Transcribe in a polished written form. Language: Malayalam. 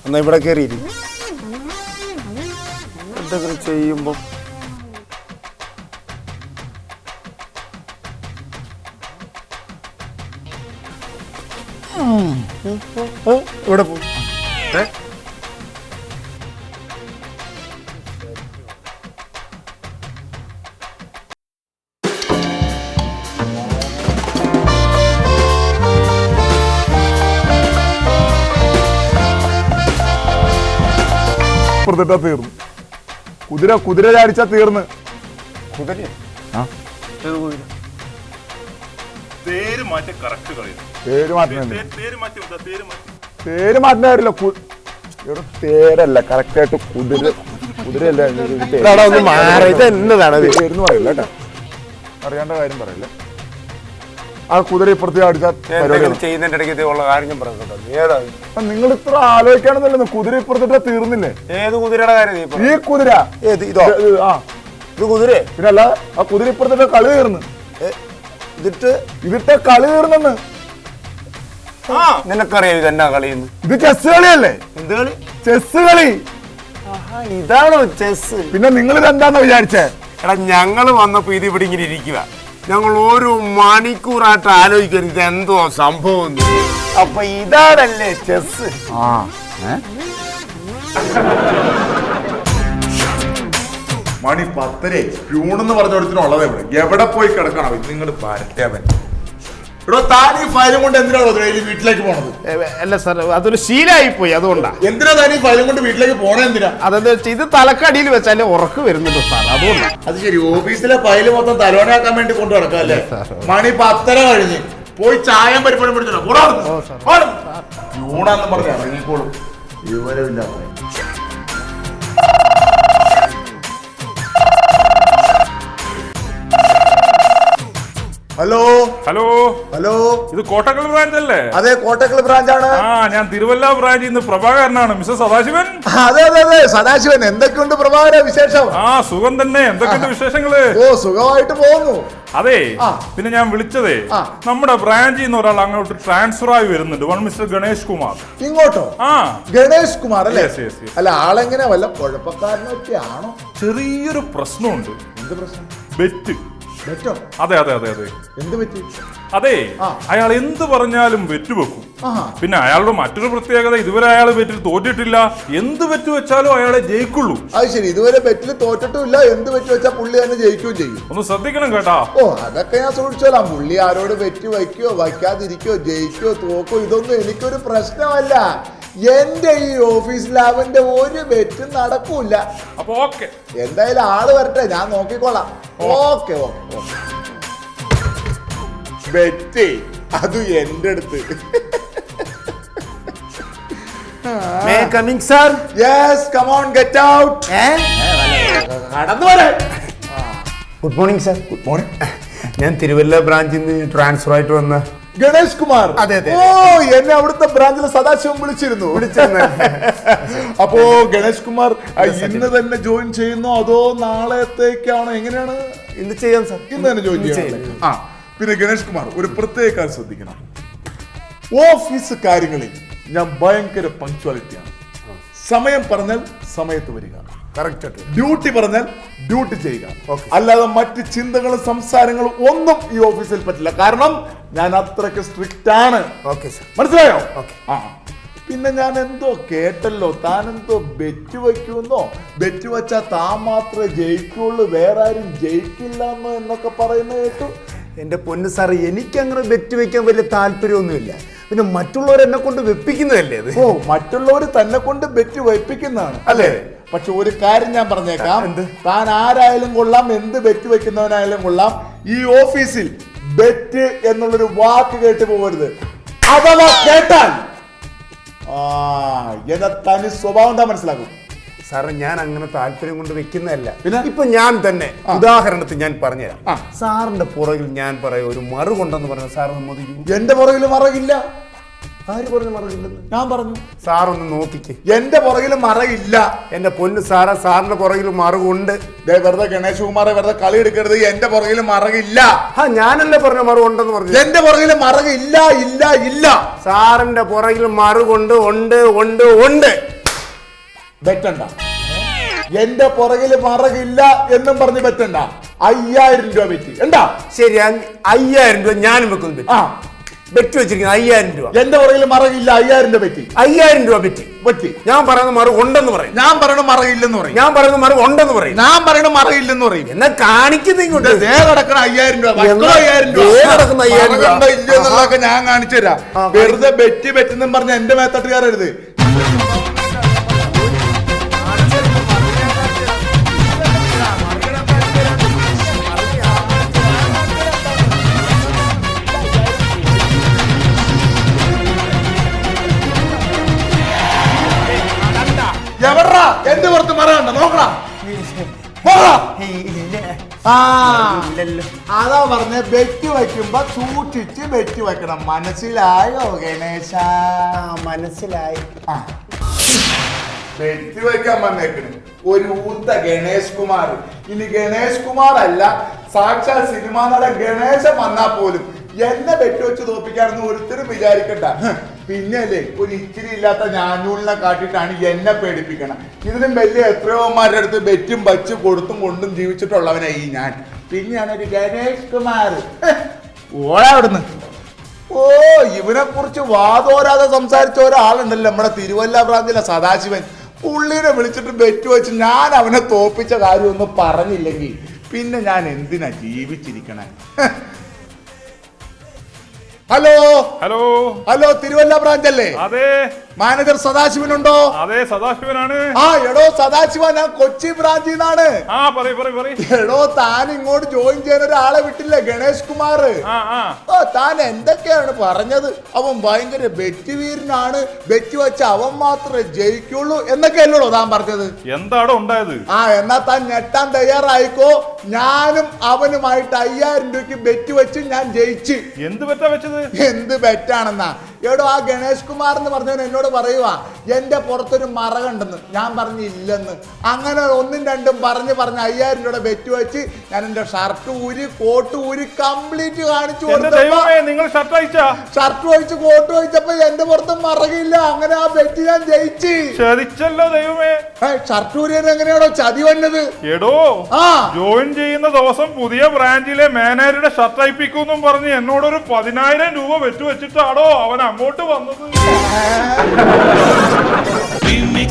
എന്നാ ഇവിടെ കയറിയിരി. എന്തെങ്കിലും ചെയ്യുമ്പോ ഇവിടെ പോ. തീർന്നു. കുതിര ചാടിച്ചാ തീർന്ന്. പേര് മാറ്റുന്ന കാര്യമില്ല. തേരല്ല, കറക്റ്റ് ആയിട്ട് കുതിരയല്ല. പേരെന്ന് പറയില്ല കേട്ടോ, അറിയേണ്ട കാര്യം പറയില്ല. ആ കുതിര ഇപ്പുറത്ത് അടിച്ചാൽ ചെയ്യുന്നതിന്റെ ഇടയ്ക്ക് ഉള്ള കാര്യം ഞാൻ പറഞ്ഞു. ഏതാ നിങ്ങൾ ഇത്ര ആലോചിക്കാണെന്നല്ലേ? കുതിര ഇപ്പുറത്തിട്ട് തീർന്നില്ലേ? ഏത് കുതിരയുടെ കാര്യം? ഈ കുതിര. ഇതോ? ഇത് കുതിര പിന്നെ അല്ല, ആ കുതിര ഇപ്പുറത്തിട്ട് കളി തീർന്ന്. ഇതിട്ട് കളി തീർന്നെന്ന് നിനക്കറിയാം ഇതെന്നാ കളിയെന്ന്? ഇത് ചെസ് കളിയല്ലേ? എന്ത് കളി? ചെസ് കളി. ഇതാണോ ചെസ്? പിന്നെ നിങ്ങൾ ഇതെന്താന്ന് വിചാരിച്ചേ? എടാ, ഞങ്ങള് വന്നപ്പോ ഇത് ഇവിടെ ഇങ്ങനെ ഇരിക്കുക. ഞങ്ങൾ ഒരു മണിക്കൂറായിട്ട് ആലോചിക്കരുത് ഇതെന്തോ സംഭവം. അപ്പൊ ഇതാണല്ലേ ചെസ്? മണി 10 പ്യൂണെന്ന് പറഞ്ഞ ഒരുത്തിനുള്ളത് എവിടെ പോയി കിടക്കണം? നിങ്ങൾ ഇവിടെ താൻ ഈ ഫയലും കൊണ്ട് എന്തിനാണോ വീട്ടിലേക്ക് പോണത്? അല്ല സാർ, അതൊരു ശീലമായി പോയി, അതുകൊണ്ടാ. എന്തിനാ താൻ ഈ ഫയലും കൊണ്ട് വീട്ടിലേക്ക് പോണേ? എന്തിനാ? അതെന്താ വെച്ചാൽ ഇത് തലക്കടിയിൽ വെച്ചാലേ ഉറക്ക് വരുന്നുണ്ട് സാർ, അതുകൊണ്ടാ. അത് ശരി, ഓഫീസിലെ ഫയല് മൊത്തം തലോണയാക്കാൻ വേണ്ടി കൊണ്ടു നടക്കാം അല്ലേ? മണി 10 കഴിഞ്ഞ് പോയി ചായം പരിപ്പഴും പിടിച്ചോ. യൂണാന്ന് പറഞ്ഞ ഇറങ്ങിക്കോളും. വിവരമില്ല. ഹലോ ഹലോ ഹലോ, ഇത് കോട്ടക്കൽ ബ്രാഞ്ച് അല്ലേ? അതെ, കോട്ടക്കൽ ബ്രാഞ്ചാണ്. ഞാൻ തിരുവല്ല ബ്രാഞ്ചിൽ നിന്ന് പ്രഭാകരനാണ്. മിസ്റ്റർ സദാശിവൻ? അതെ അതെ അതെ, സദാശിവൻ. എന്തൊക്കെയുണ്ട് പ്രഭാകര വിശേഷം? സുഖം തന്നെ. എന്തൊക്കെയുണ്ട് വിശേഷങ്ങള്? സുഖമായിട്ട് പോകുന്നു. അതെ, പിന്നെ ഞാൻ വിളിച്ചതേ, നമ്മുടെ ബ്രാഞ്ചിൽ നിന്ന് ഒരാൾ അങ്ങോട്ട് ട്രാൻസ്ഫർ ആയി വരുന്നുണ്ട്. One mister Ganesh Kumar. ഇങ്ങോട്ടോ? ഗണേഷ് കുമാർ അല്ലേ? അല്ല, ആളെങ്ങനെ, വല്ല കുഴപ്പക്കാരനൊക്കെയാണോ? ചെറിയൊരു പ്രശ്നമുണ്ട്. എന്ത് പ്രശ്നം? ബെറ്റ്. അതെ അതെ അതെ അതെ. എന്ത് പറ്റി? അതെ, അയാൾ എന്ത് പറഞ്ഞാലും വെറ്റ് വെക്കും. പിന്നെ അയാളുടെ മറ്റൊരു പ്രത്യേകത, ഇതുവരെ അയാൾ ബെറ്റിൽ തോറ്റിട്ടില്ല. എന്ത് ബെറ്റ് വെച്ചാലും അയാളെ ജയിക്കുള്ളൂ. അത് ശരി, ഇതുവരെ ബെറ്റിൽ തോറ്റിട്ടില്ല. എന്ത് ബെറ്റ് വെച്ചാൽ പുള്ളി തന്നെ ജയിക്കുകയും ചെയ്യും. ഒന്ന് ശ്രദ്ധിക്കണം കേട്ടാ. അതൊക്കെ ഞാൻ സൂക്ഷിച്ചോളാം. പുള്ളി ആരോട് ബെറ്റ് വയ്ക്കോ വയ്ക്കാതിരിക്കോ ജയിക്കോ തോക്കോ ഇതൊന്നും എനിക്കൊരു പ്രശ്നമല്ല. എന്റെ ഈ ഓഫീസിൽ അവന്റെ ഒരു ബെറ്റും നടക്കൂല. അപ്പൊ ഓക്കെ, എന്തായാലും ആള് വരട്ടെ, ഞാൻ നോക്കിക്കോളാം. Okay okay. ബെറ്റ് അത് എന്റെ അടുത്ത്. Good morning sir. Good morning. ഞാൻ തിരുവല്ല ബ്രാഞ്ചിൽ നിന്ന് ട്രാൻസ്ഫർ ആയിട്ട് വന്ന ഗണേഷ് കുമാർ. അതെ അതെ. എന്നെ അവിടുത്തെ ബ്രാഞ്ചിലെ സദാശിവം വിളിച്ചിരുന്നു. അപ്പോ ഗണേഷ് കുമാർ ഇന്ന് തന്നെ ജോയിൻ ചെയ്യുന്നോ അതോ നാളത്തേക്കാണോ? എങ്ങനെയാണ്? ഇന്ന് ചെയ്യാം സാർ. ഇന്ന് തന്നെ ജോയിൻ ചെയ്യാം. പിന്നെ ഗണേഷ് കുമാർ ഒരു പ്രത്യേക കാര്യം ശ്രദ്ധിക്കണം. ഓഫീസ് കാര്യങ്ങളിൽ ഞാൻ ഭയങ്കര പങ്ക്ച്വാലിറ്റിയാണ്. സമയം പറഞ്ഞാൽ സമയത്ത് വരിക, ഡ്യൂട്ടി പറഞ്ഞാൽ ഡ്യൂട്ടി ചെയ്യുക. അല്ലാതെ മറ്റ് ചിന്തകളും സംസാരങ്ങളും ഒന്നും ഈ ഓഫീസിൽ പറ്റില്ല. കാരണം ഞാൻ അത്രയ്ക്ക് സ്ട്രിക്റ്റ് ആണ്. മനസ്സിലായോ? പിന്നെ ഞാൻ എന്തോ കേട്ടല്ലോ, താൻ എന്തോ ബെറ്റ് വയ്ക്കുമെന്നോ, ബെറ്റ് വെച്ചാൽ താൻ മാത്രമേ ജയിക്കുള്ളൂ, വേറെ ആരും ജയിക്കില്ല എന്നൊക്കെ പറയുന്ന കേട്ടു. എന്റെ പൊന്ന് സാറ്, എനിക്ക് അങ്ങനെ ബെറ്റ് വെക്കാൻ വലിയ താല്പര്യമൊന്നുമില്ല. പിന്നെ മറ്റുള്ളവർ എന്നെ കൊണ്ട് വെപ്പിക്കുന്നതല്ലേ അത്? മറ്റുള്ളവർ തന്നെ കൊണ്ട് ബെറ്റ് വെപ്പിക്കുന്നതാണ് അല്ലേ? പക്ഷെ ഒരു കാര്യം ഞാൻ പറഞ്ഞേക്കാം, താൻ ആരായാലും കൊള്ളാം, എന്ത് ബെറ്റ് വെക്കുന്നവനായാലും കൊള്ളാം, ഈ ഓഫീസിൽ ബെറ്റ് എന്നുള്ളൊരു വാക്ക് കേട്ട് പോകരുത്. അഥവാ കേട്ടാൽ എന്റെ തനി സ്വഭാവം എന്താ മനസ്സിലാക്കും. സാറ്, ഞാൻ അങ്ങനെ താല്പര്യം കൊണ്ട് വെക്കുന്നതല്ല. പിന്നെ ഇപ്പൊ ഞാൻ തന്നെ ഉദാഹരണത്തിന് ഞാൻ പറഞ്ഞുതരാം. സാറിന്റെ പുറകിൽ ഞാൻ പറയാം ഒരു മറുകൊണ്ടെന്ന് പറഞ്ഞ സാർ സമ്മതിക്കും? എന്റെ പുറകിൽ മറകില്ല. ആര് പറഞ്ഞു മറകില്ലെന്ന്? ഞാൻ പറഞ്ഞു. സാറൊന്ന് നോക്കിക്ക്. എന്റെ പുറകിൽ മറകില്ല. എന്റെ പൊന്ന് സാറാ, സാറിന്റെ പുറകിൽ മറുകൊണ്ട്. വെറുതെ ഗണേഷ് കുമാറെ വെറുതെ കളി എടുക്കരുത്. എന്റെ പുറകിൽ മറകില്ല. ഞാനല്ലേ പറഞ്ഞ മറുകൊണ്ടെന്ന് പറഞ്ഞു? എന്റെ പുറകിൽ മറകില്ല. ഇല്ല ഇല്ല. സാറിന്റെ പുറകിൽ മറുകൊണ്ട് ഉണ്ട് ഉണ്ട് ഉണ്ട്. ബെറ്റണ്ട. എന്റെ പുറകില് മറകില്ല എന്നും പറഞ്ഞ് ബെറ്റണ്ട. 5000 രൂപ ബെറ്റ് എന്താ? ശരി, 5000 രൂപ ഞാനും വെക്കുന്നു. ആ ബെറ്റ് വെച്ചിരിക്കുന്നത് 5000 രൂപ. എന്റെ പുറകിൽ മറകില്ല, 5000 രൂപ ബെറ്റ്. 5000 രൂപ ബെറ്റ്. ബെറ്റ്. ഞാൻ പറയുന്ന മറു ഉണ്ടെന്ന് പറയും. ഞാൻ പറയണ മറകില്ലെന്ന് പറയും. ഞാൻ പറയുന്ന മറു ഉണ്ടെന്ന് പറയും. ഞാൻ പറയണ മറകില്ലെന്ന് പറയും. എന്നാ കാണിക്കുന്ന ഇങ്ങോട്ട് കിടക്കണ 5000 രൂപ, 5000 രൂപ കിടക്കുന്ന 5000 രൂപ ഇല്ലെന്നുള്ളതൊക്കെ ഞാൻ കാണിച്ചു തരാം. വെറുതെ ബെറ്റെന്നും പറഞ്ഞ എന്റെ മേത്തട്ട് കയറരുത്. എവിടാ എന്റെ പുറത്ത് മറകണ്ട നോക്കടാ. അതാ പറഞ്ഞ ബെറ്റ് വയ്ക്കുമ്പോ സൂക്ഷിച്ച് ബെറ്റ് വെക്കണം. മനസ്സിലായോ ഗണേശ? മനസ്സിലായി. ബെറ്റ് വയ്ക്കാൻ വന്നേക്കണ് ഒരു ഊത്ത ഗണേഷ് കുമാർ. ഇനി ഗണേഷ് കുമാർ അല്ല, സാക്ഷാൽ സിനിമാ നടൻ ഗണേശൻ വന്നാ പോലും എന്നെ ബെറ്റ് വെച്ച് തോപ്പിക്കാണെന്ന് ഒരുത്തരും വിചാരിക്കണ്ട. പിന്നെ അല്ലേ ഒരു ഇച്ചിരി ഇല്ലാത്ത ഞാനൂലിനെ കാട്ടിട്ടാണ് എന്നെ പേടിപ്പിക്കണം. ഇതിനും വലിയ എത്രയോമാരുടെ അടുത്ത് ബെറ്റും വച്ച് കൊടുത്തും കൊണ്ടും ജീവിച്ചിട്ടുള്ളവനായി ഞാൻ. പിന്നെയാണ് ഒരു ഗണേഷ് കുമാർ. ഓടാ അവിടുന്ന്. ഓ, ഇവനെ കുറിച്ച് വാതോരാതെ സംസാരിച്ച ഒരാളുണ്ടല്ലോ നമ്മുടെ തിരുവല്ല ബ്രാഞ്ചിലെ സദാശിവൻ. പുള്ളിനെ വിളിച്ചിട്ട് ബെറ്റ് വെച്ച് ഞാൻ അവനെ തോപ്പിച്ച കാര്യമൊന്നും പറഞ്ഞില്ലെങ്കിൽ പിന്നെ ഞാൻ എന്തിനാ ജീവിച്ചിരിക്കണേ? Hello hello hello, Thiruvalla branch അല്ലേ? അതെ. മാനേജർ സദാശിവനുണ്ടോ? അതെ, സദാശിവനാണ്. ആ എടോ സദാശിവ, ഞാൻ കൊച്ചി ബ്രാഞ്ചിൽ നിന്നാണ്. ആ പറയ്. എടോ, താൻ ഇങ്ങോട്ട് ജോയിൻ ചെയ്യാൻ ഒരാളെ വിട്ടില്ലേ, ഗണേഷ് കുമാർ. ഓ, താൻ എന്തൊക്കെയാണ് പറഞ്ഞത്? അവൻ ഭയങ്കര ബെറ്റ് വീരനാണ്, ബെറ്റ് വെച്ച് അവൻ മാത്രമേ ജയിക്കുള്ളൂ എന്നൊക്കെയല്ലോ താൻ പറഞ്ഞത്. എന്താടോ ഉണ്ടായത്? എന്നാ താൻ ഞെട്ടാൻ തയ്യാറായിക്കോ. ഞാനും അവനുമായിട്ട് 5000 രൂപയ്ക്ക് ബെറ്റ് വെച്ച് ഞാൻ ജയിച്ച്. എന്ത് ബെറ്റാ വെച്ചത്? എന്ത് ബെറ്റാണെന്നാ? എടോ, ആ ഗണേഷ് കുമാർ എന്ന് പറഞ്ഞവൻ എന്നോട് പറയുവാ എന്റെ പുറത്തൊരു മറകണ്ടെന്ന്. ഞാൻ പറഞ്ഞില്ലെന്ന്. അങ്ങനെ ഒന്നും രണ്ടും പറഞ്ഞ് 5000 രൂപയുടെ ബെറ്റ് വെച്ച് ഞാൻ എന്റെ ഷർട്ട് ഊരി കോട്ട് ഊരി കംപ്ലീറ്റ് കാണിച്ചു കൊടുത്തപ്പോ, നിങ്ങൾ ഷർട്ട് ഒഴിച്ച് കോട്ട് ഒഴിച്ചപ്പോ എന്റെ പുറത്ത് മറകില്ല. അങ്ങനെ ആ ബെറ്റ് ഞാൻ ജയിച്ച്. ചതിച്ചല്ലോ ദൈവമേ. ഷർട്ട് ഊരിയത് എങ്ങനെയാണോ ചതി വന്നത്? എടോ, ജോയിൻ ചെയ്യുന്ന ദിവസം പുതിയ ബ്രാഞ്ചിലെ മാനേജറുടെ ഷർട്ട് അയപ്പിക്കും പറഞ്ഞ് എന്നോടൊരു 10000 രൂപ വെച്ച് വെച്ചിട്ടാണോ അവൻ അങ്ങോട്ട് വന്നത്? We mix